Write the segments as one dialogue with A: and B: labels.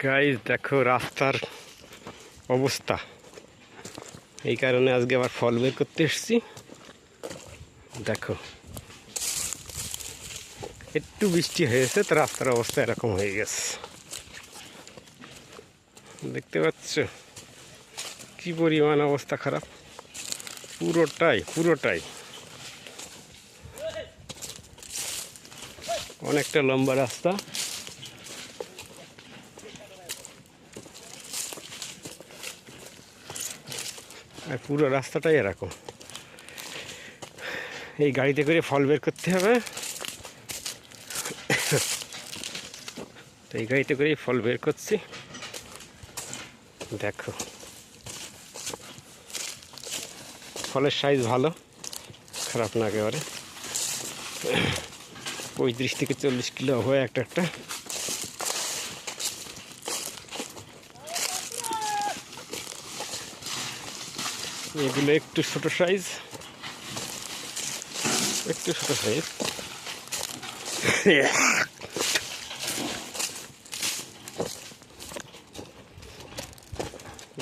A: Guys দেখো রাস্তার অবস্থা, এই কারণে আজকে আবার ফল বের করতে এসেছি। দেখো একটু বৃষ্টি হয়েছে তো রাস্তার অবস্থা এরকম হয়ে গেছে, দেখতে পাচ্ছ কি পরিমাণ অবস্থা খারাপ। পুরোটাই অনেকটা লম্বা রাস্তা, আর পুরো রাস্তাটাই এরকম। এই গাড়িতে করে ফল বের করতে হবে, তো এই গাড়িতে করেই ফল বের করছি। দেখো ফলের সাইজ ভালো, খারাপ না একেবারে। 35 থেকে 40 কিলো হয় একটা। এগুলো একটু ছোট সাইজ,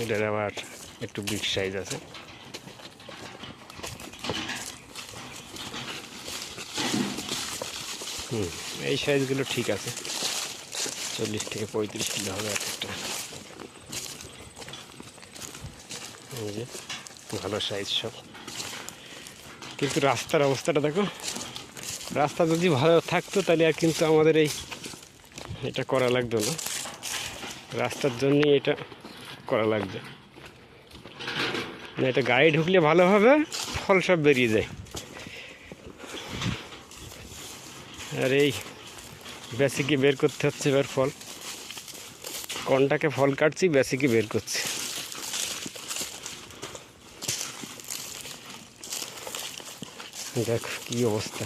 A: এটার আবার একটু বিগ সাইজ আছে। এই সাইজগুলো ঠিক আছে, 40 থেকে 35 কিলো হবে একটা। এই যে ভালো সাইজ সব, কিন্তু রাস্তার অবস্থাটা দেখো। রাস্তা যদি ভালো থাকতো তাহলে আর কিন্তু আমাদের এটা করা লাগতো না, রাস্তার জন্যই এটা করা লাগবে। না এটা গাড়ি ঢুকলে ভালোভাবে ফল সব বেরিয়ে যায়, আর এই বেসিকে বের করতে হচ্ছে এবার ফল। কোনটাকে ফল কাটছি বেসিকে বের করছি। দেখো কি অবস্থা,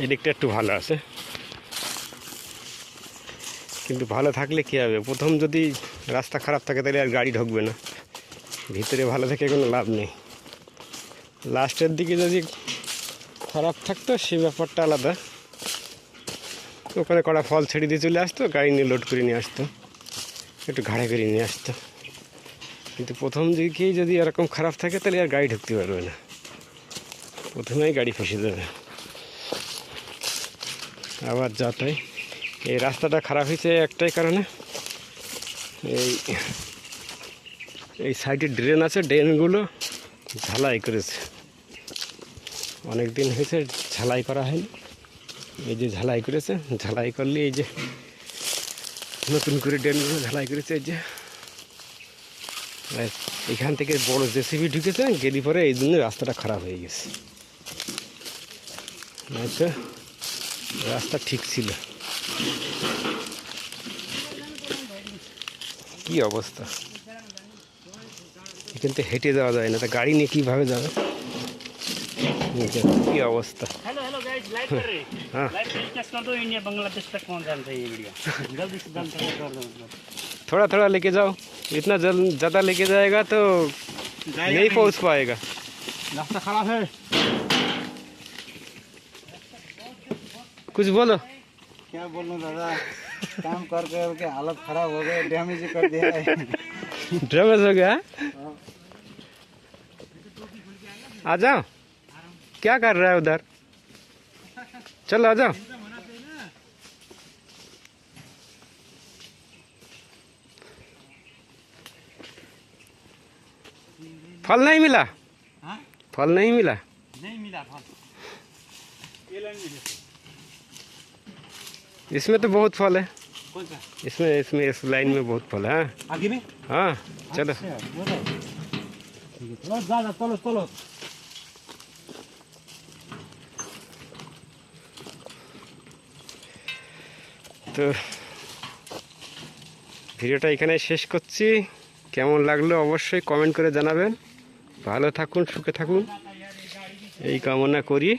A: এদিকটা একটু ভালো আছে, কিন্তু ভালো থাকলে কী হবে, প্রথম যদি রাস্তা খারাপ থাকে তাহলে আর গাড়ি ঢুকবে না, ভিতরে ভালো থেকে কোনো লাভ নেই। লাস্টের দিকে যদি খারাপ থাকতো সে ব্যাপারটা আলাদা, ওখানে কড়া ফল ছেড়ে দিয়ে চলে আসতো, গাড়ি নিয়ে লোড করে নিয়ে আসতো, একটু ঘাড়ে করে নিয়ে আসতো। কিন্তু প্রথম দিকেই যদি এরকম খারাপ থাকে তাহলে আর গাড়ি ঢুকতে পারবে না, প্রথমেই গাড়ি ফেসে যাবে। আবার যাতাই এই রাস্তাটা খারাপ হয়েছে একটাই কারণে, এই সাইডে ড্রেন আছে, ড্রেনগুলো ঝালাই করেছে। অনেক দিন হয়েছে ঝালাই করা হয়নি, এই যে ঝালাই করেছে, ঝালাই করলে এই যে নতুন করে ড্রেনগুলো ঝালাই করেছে। এই যে এখান থেকে বড় জেসিবি ঢুকেছে, গেলি পরে এই জন্য রাস্তাটা খারাপ হয়ে গেছে, আচ্ছা রাস্তা ঠিক ছিল। কি অবস্থা, এখান থেকে হেঁটে যাওয়া যায় না, তা গাড়ি নিয়ে কীভাবে যাবে। কি অবস্থা। थोड़ा लेके जाओ, इतना ज़्यादा लेके जाएगा तो नहीं पहुंच पाएगा, रास्ता खराब है। कुछ बोलो।
B: क्या बोलूं दादा, काम करके हालत खराब हो गई, डैमेज कर दिया है।
A: डैमेज हो गया, आ जाओ। क्या कर रहा है उधर, चलो आ जाओ। फल नहीं मिला, फल नहीं मिला, फल इसमें तो बहुत फल है, इसमें इस लाइन में बहुत फल है। आगे में हाँ चलो। चलो তো ভিডিওটা এখানে শেষ করছি। কেমন লাগলো অবশ্যই কমেন্ট করে জানাবেন। ভালো থাকুন, সুখে থাকুন এই কামনা করি।